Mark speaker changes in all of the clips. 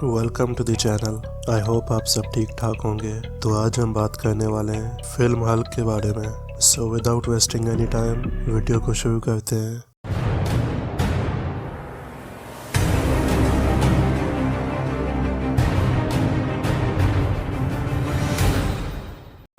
Speaker 1: Welcome to the channel. I hope आप सब ठीक ठाक होंगे। तो आज हम बात करने वाले हैं फिल्म हल्क के बारे में। So without wasting any time video को शुरू करते हैं।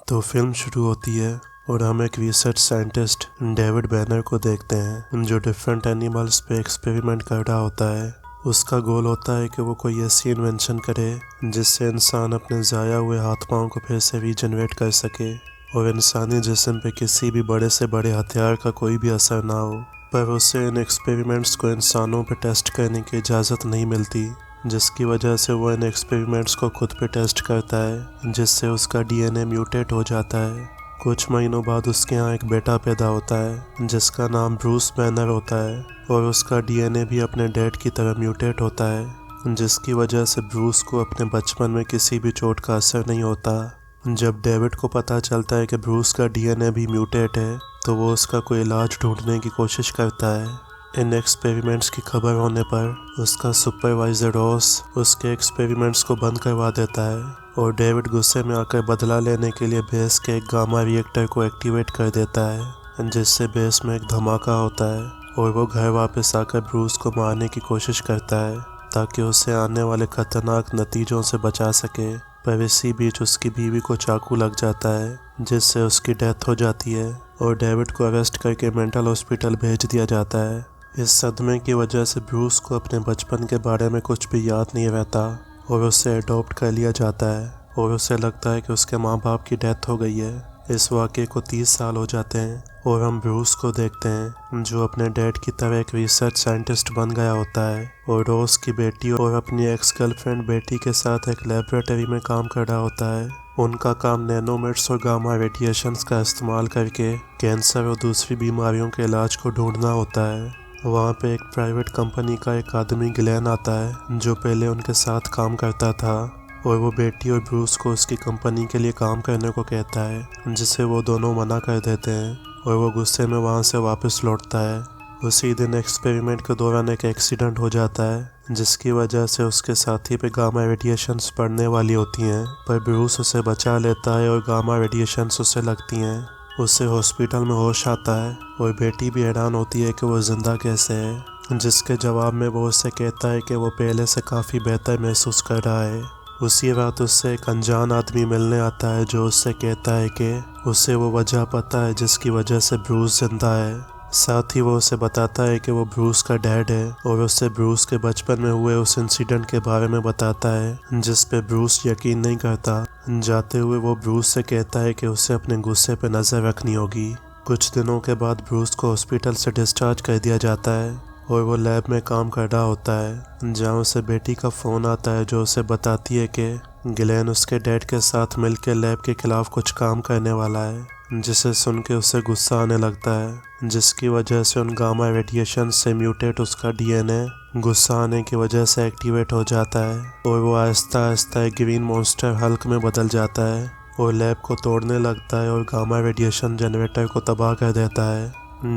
Speaker 1: तो फिल्म शुरू होती है और हम एक रिसर्च साइंटिस्ट डेविड बैनर को देखते हैं जो डिफरेंट एनिमल्स पे एक्सपेरिमेंट कर रहा होता है। उसका गोल होता है कि वो कोई ऐसी इन्वेंशन करे जिससे इंसान अपने ज़ाया हुए हाथ पाँव को फिर से रीजनरेट कर सके और इंसानी जिस्म पे किसी भी बड़े से बड़े हथियार का कोई भी असर ना हो। पर उसे इन एक्सपेरिमेंट्स को इंसानों पे टेस्ट करने की इजाज़त नहीं मिलती, जिसकी वजह से वो इन एक्सपेरिमेंट्स को खुद पे टेस्ट करता है, जिससे उसका डीएनए म्यूटेट हो जाता है। कुछ महीनों बाद उसके यहाँ एक बेटा पैदा होता है जिसका नाम ब्रूस बैनर होता है और उसका डीएनए भी अपने डैड की तरह म्यूटेट होता है, जिसकी वजह से ब्रूस को अपने बचपन में किसी भी चोट का असर नहीं होता। जब डेविड को पता चलता है कि ब्रूस का डीएनए भी म्यूटेट है तो वो उसका कोई इलाज ढूंढने की कोशिश करता है। इन एक्सपेरिमेंट्स की खबर होने पर उसका सुपरवाइजर रॉस उसके एक्सपेरिमेंट्स को बंद करवा देता है और डेविड गुस्से में आकर बदला लेने के लिए बेस के एक गामा रिएक्टर को एक्टिवेट कर देता है, जिससे बेस में एक धमाका होता है और वो घर वापस आकर ब्रूस को मारने की कोशिश करता है ताकि उसे आने वाले खतरनाक नतीजों से बचा सके। पर इसी बीच उसकी बीवी को चाकू लग जाता है जिससे उसकी डेथ हो जाती है और डेविड को अरेस्ट करके मेंटल हॉस्पिटल भेज दिया जाता है। इस सदमे की वजह से ब्रूस को अपने बचपन के बारे में कुछ भी याद नहीं रहता और उसे अडॉप्ट कर लिया जाता है और उसे लगता है कि उसके माँ बाप की डेथ हो गई है। इस वाक़े को 30 साल हो जाते हैं और हम ब्रूस को देखते हैं जो अपने डैड की तरह एक रिसर्च साइंटिस्ट बन गया होता है और रोज की बेटी और अपनी एक्स गर्लफ्रेंड बेटी के साथ एक लेबोरेटरी में काम कर रहा होता है। उनका काम नैनोमेट्स और गामा रेडिएशंस का इस्तेमाल करके कैंसर और दूसरी बीमारियों के इलाज को ढूंढना होता है। वहाँ पे एक प्राइवेट कंपनी का एक आदमी ग्लेन आता है जो पहले उनके साथ काम करता था और वो बेटी और ब्रूस को उसकी कंपनी के लिए काम करने को कहता है, जिसे वो दोनों मना कर देते हैं और वो गुस्से में वहाँ से वापस लौटता है। उसी दिन एक्सपेरिमेंट के दौरान एक एक्सीडेंट हो जाता है जिसकी वजह से उसके साथी पे गामा रेडिएशंस पड़ने वाली होती हैं, पर ब्रूस उसे बचा लेता है और गामा रेडिएशंस उसे लगती हैं। उससे हॉस्पिटल में होश आता है और बेटी भी हैरान होती है कि वो जिंदा कैसे है, जिसके जवाब में वो उससे कहता है कि वो पहले से काफ़ी बेहतर महसूस कर रहा है। उसी रात उससे एक अनजान आदमी मिलने आता है जो उससे कहता है कि उसे वो वजह पता है जिसकी वजह से ब्रूस जिंदा है। साथ ही वो उसे बताता है कि वो ब्रूस का डैड है और उससे ब्रूस के बचपन में हुए उस इंसिडेंट के बारे में बताता है, जिस पे ब्रूस यकीन नहीं करता। जाते हुए वो ब्रूस से कहता है कि उसे अपने गुस्से पे नज़र रखनी होगी। कुछ दिनों के बाद ब्रूस को हॉस्पिटल से डिस्चार्ज कर दिया जाता है और वो लैब में काम कर रहा होता है, जहाँ उसे बेटी का फ़ोन आता है जो उसे बताती है कि ग्लेन उसके डैड के साथ मिलकर लैब के खिलाफ कुछ काम करने वाला है, जिसे सुन के उसे गुस्सा आने लगता है, जिसकी वजह से उन गामा रेडिएशन से म्यूटेट उसका डीएनए गुस्सा आने की वजह से एक्टिवेट हो जाता है और वो आहिस्ता आहिस्ता एक ग्रीन मॉन्स्टर हल्क में बदल जाता है और लैब को तोड़ने लगता है और गामा रेडिएशन जनरेटर को तबाह कर देता है।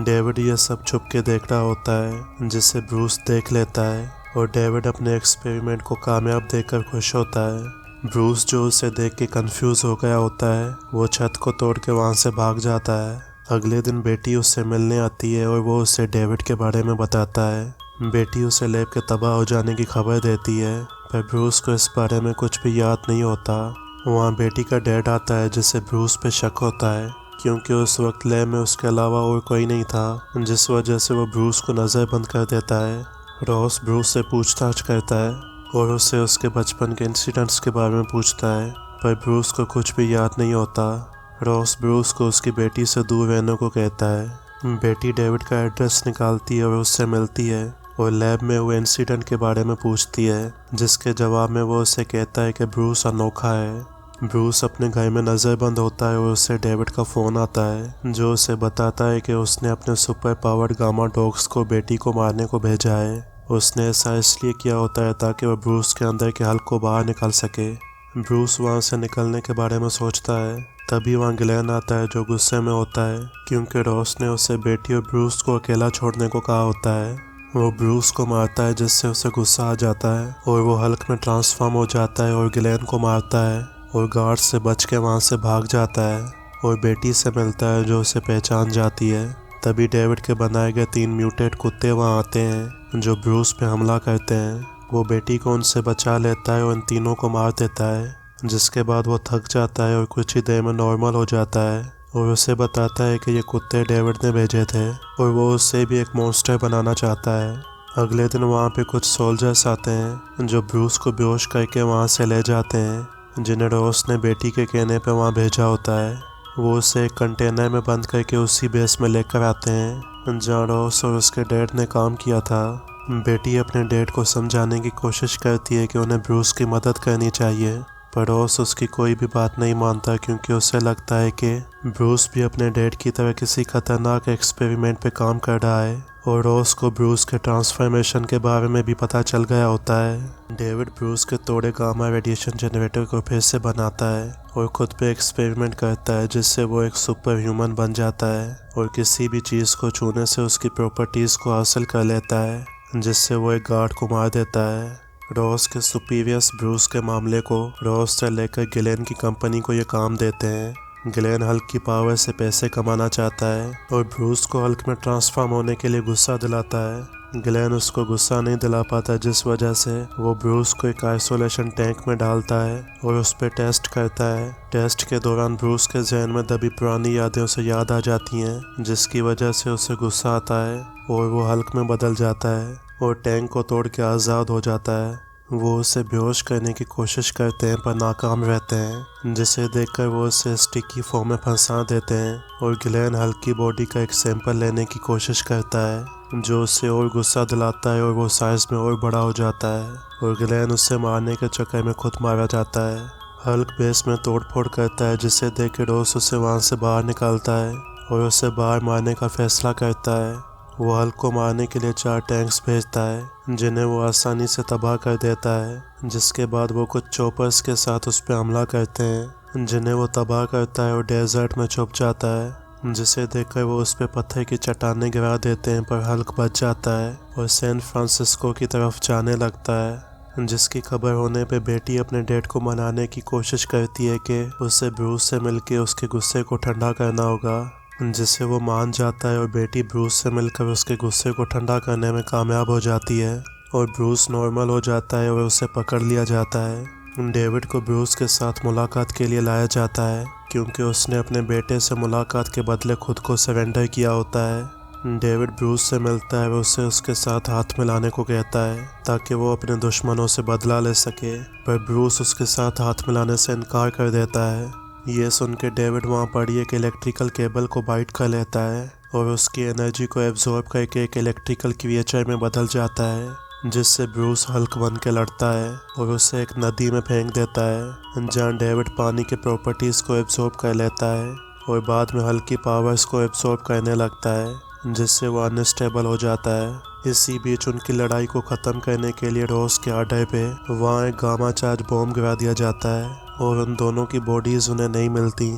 Speaker 1: डेविड ये सब छुप के देख रहा होता है, जिसे ब्रूस देख लेता है और डेविड अपने एक्सपेरिमेंट को कामयाब देखकर खुश होता है। ब्रूस जो उसे देख के कंफ्यूज हो गया होता है वो छत को तोड़ के वहाँ से भाग जाता है। अगले दिन बेटी उससे मिलने आती है और वो उसे डेविड के बारे में बताता है। बेटी उसे लैब के तबाह हो जाने की खबर देती है, पर ब्रूस को इस बारे में कुछ भी याद नहीं होता। वहाँ बेटी का डैड आता है जिसे ब्रूस पे शक होता है क्योंकि उस वक्त लैब में उसके अलावा और कोई नहीं था, जिस वजह से वो ब्रूस को नज़रबंद कर देता है। रॉस ब्रूस से पूछताछ करता है और उससे उसके बचपन के इंसिडेंट्स के बारे में पूछता है, पर ब्रूस को कुछ भी याद नहीं होता। रॉस ब्रूस को उसकी बेटी से दूर रहने को कहता है। बेटी डेविड का एड्रेस निकालती है और उससे मिलती है और लैब में हुए इंसिडेंट के बारे में पूछती है, जिसके जवाब में वो उसे कहता है कि ब्रूस अनोखा है। ब्रूस अपने घर में नज़रबंद होता है और उससे डेविड का फ़ोन आता है जो उसे बताता है कि उसने अपने सुपर पावर्ड गामा डॉग्स को बेटी को मारने को भेजा है। उसने ऐसा इसलिए किया होता है ताकि वह ब्रूस के अंदर के हल्क को बाहर निकाल सके। ब्रूस वहाँ से निकलने के बारे में सोचता है, तभी वहाँ ग्लेन आता है जो गुस्से में होता है क्योंकि रॉस ने उसे बेटी और ब्रूस को अकेला छोड़ने को कहा होता है। वो ब्रूस को मारता है जिससे उसे गुस्सा आ जाता है और वो हल्क में ट्रांसफॉर्म हो जाता है और ग्लेन को मारता है और गार्ड से बच के वहाँ से भाग जाता है और बेटी से मिलता है जो उसे पहचान जाती है। तभी डेविड के बनाए गए 3 म्यूटेट कुत्ते वहाँ आते हैं जो ब्रूस पे हमला करते हैं। वो बेटी को उनसे बचा लेता है और इन तीनों को मार देता है, जिसके बाद वो थक जाता है और कुछ ही देर में नॉर्मल हो जाता है और उसे बताता है कि ये कुत्ते डेविड ने भेजे थे और वो उससे भी एक मॉन्स्टर बनाना चाहता है। अगले दिन वहाँ पे कुछ सोल्जर्स आते हैं जो ब्रूस को बेहोश करके वहाँ से ले जाते हैं, जिन्हें रॉस ने बेटी के कहने पे वहाँ भेजा होता है। वो उसे एक कंटेनर में बंद करके उसी बेस में लेकर आते हैं जहाँ रॉस और उसके डैड ने काम किया था। बेटी अपने डैड को समझाने की कोशिश करती है कि उन्हें ब्रूस की मदद करनी चाहिए, पर रॉस उसकी कोई भी बात नहीं मानता क्योंकि उसे लगता है कि ब्रूस भी अपने डैड की तरह किसी खतरनाक एक्सपेरिमेंट पे काम कर रहा है और रॉस को ब्रूस के ट्रांसफॉर्मेशन के बारे में भी पता चल गया होता है। डेविड ब्रूस के तोड़े गामा रेडिएशन जनरेटर को फिर से बनाता है और खुद पे एक्सपेरिमेंट करता है जिससे वो एक सुपर ह्यूमन बन जाता है और किसी भी चीज़ को छूने से उसकी प्रॉपर्टीज़ को हासिल कर लेता है, जिससे वो एक गार्ड को मार देता है। रॉस के सुपीरियर्स ब्रूस के मामले को रॉस से लेकर ग्लेन की कंपनी को ये काम देते हैं। ग्लेन हल्क की पावर से पैसे कमाना चाहता है और ब्रूस को हल्क में ट्रांसफॉर्म होने के लिए गुस्सा दिलाता है। ग्लेन उसको गुस्सा नहीं दिला पाता, जिस वजह से वो ब्रूस को एक आइसोलेशन टैंक में डालता है और उस पर टेस्ट करता है। टेस्ट के दौरान ब्रूस के जहन में दबी पुरानी यादें उसे याद आ जाती हैं, जिसकी वजह से उसे गुस्सा आता है और वो हल्क में बदल जाता है और टैंक को तोड़ के आज़ाद हो जाता है। वो उसे बेहोश करने की कोशिश करते हैं पर नाकाम रहते हैं, जिसे देखकर वो उसे स्टिकी फॉर्म में फंसा देते हैं और ग्लेन हल्क की बॉडी का एक सैंपल लेने की कोशिश करता है जो उसे और गुस्सा दिलाता है और वो साइज में और बड़ा हो जाता है और ग्लेन उससे मारने के चक्कर में खुद मारा जाता है। हल्क बेस में तोड़फोड़ करता है, जिसे देख के रॉस उसे वहाँ से बाहर निकालता है और उसे बाहर मारने का फैसला करता है। वो हल्क को मारने के लिए 4 टैंक्स भेजता है जिन्हें वो आसानी से तबाह कर देता है, जिसके बाद वो कुछ चॉपर्स के साथ उस पर हमला करते हैं जिन्हें वो तबाह करता है और डेजर्ट में छुप जाता है, जिसे देखकर वो उस पर पत्थर की चट्टानें गिरा देते हैं पर हल्क बच जाता है और सैन फ्रांसिस्को की तरफ जाने लगता है। जिसकी खबर होने पे बेटी अपने डैड को मनाने की कोशिश करती है कि उसे ब्रूस से मिलकर उसके गुस्से को ठंडा करना होगा, जिसे वो मान जाता है और बेटी ब्रूस से मिलकर उसके गुस्से को ठंडा करने में कामयाब हो जाती है और ब्रूस नॉर्मल हो जाता है और उसे पकड़ लिया जाता है। डेविड को ब्रूस के साथ मुलाकात के लिए लाया जाता है क्योंकि उसने अपने बेटे से मुलाकात के बदले खुद को सरेंडर किया होता है। डेविड ब्रूस से मिलता है और उसे उसके साथ हाथ मिलाने को कहता है ताकि वो अपने दुश्मनों से बदला ले सके, पर ब्रूस उसके साथ हाथ मिलाने से इनकार कर देता है। ये सुन के डेविड वहाँ पड़ी एक इलेक्ट्रिकल केबल को बाइट कर लेता है और उसकी एनर्जी को एब्जॉर्ब करके एक इलेक्ट्रिकल क्रिएचर में बदल जाता है, जिससे ब्रूस हल्क बन के लड़ता है और उसे एक नदी में फेंक देता है जहाँ डेविड पानी के प्रॉपर्टीज़ को एब्जॉर्ब कर लेता है और बाद में हल्क की पावर्स को एब्जॉर्ब करने लगता है, जिससे वो अनस्टेबल हो जाता है। इसी बीच उनकी लड़ाई को ख़त्म करने के लिए रॉस के आर्डर पे वहाँ एक गामा चार्ज बॉम्ब गिरा दिया जाता है और उन दोनों की बॉडीज़ उन्हें नहीं मिलती।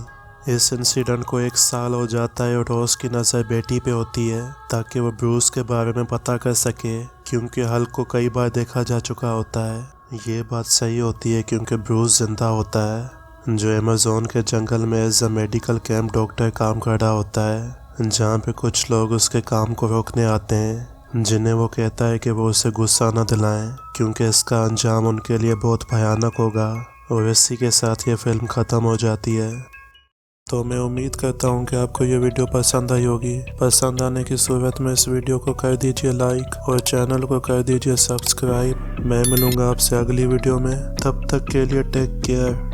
Speaker 1: इस इंसिडेंट को 1 साल हो जाता है और रॉस की नज़र बेटी पे होती है ताकि वो ब्रूस के बारे में पता कर सके, क्योंकि हल्क को कई बार देखा जा चुका होता है। ये बात सही होती है क्योंकि ब्रूस जिंदा होता है, जो अमेज़न के जंगल में as a medical camp doctor काम कर रहा होता है, जहाँ पे कुछ लोग उसके काम को रोकने आते हैं, जिन्हें वो कहता है कि वो उसे गुस्सा न दिलाएं क्योंकि इसका अंजाम उनके लिए बहुत भयानक होगा। और इसी के साथ ये फिल्म ख़त्म हो जाती है। तो मैं उम्मीद करता हूँ कि आपको ये वीडियो पसंद आई होगी। पसंद आने की सूरत में इस वीडियो को कर दीजिए लाइक और चैनल को कर दीजिए सब्सक्राइब। मैं मिलूँगा आपसे अगली वीडियो में, तब तक के लिए टेक केयर।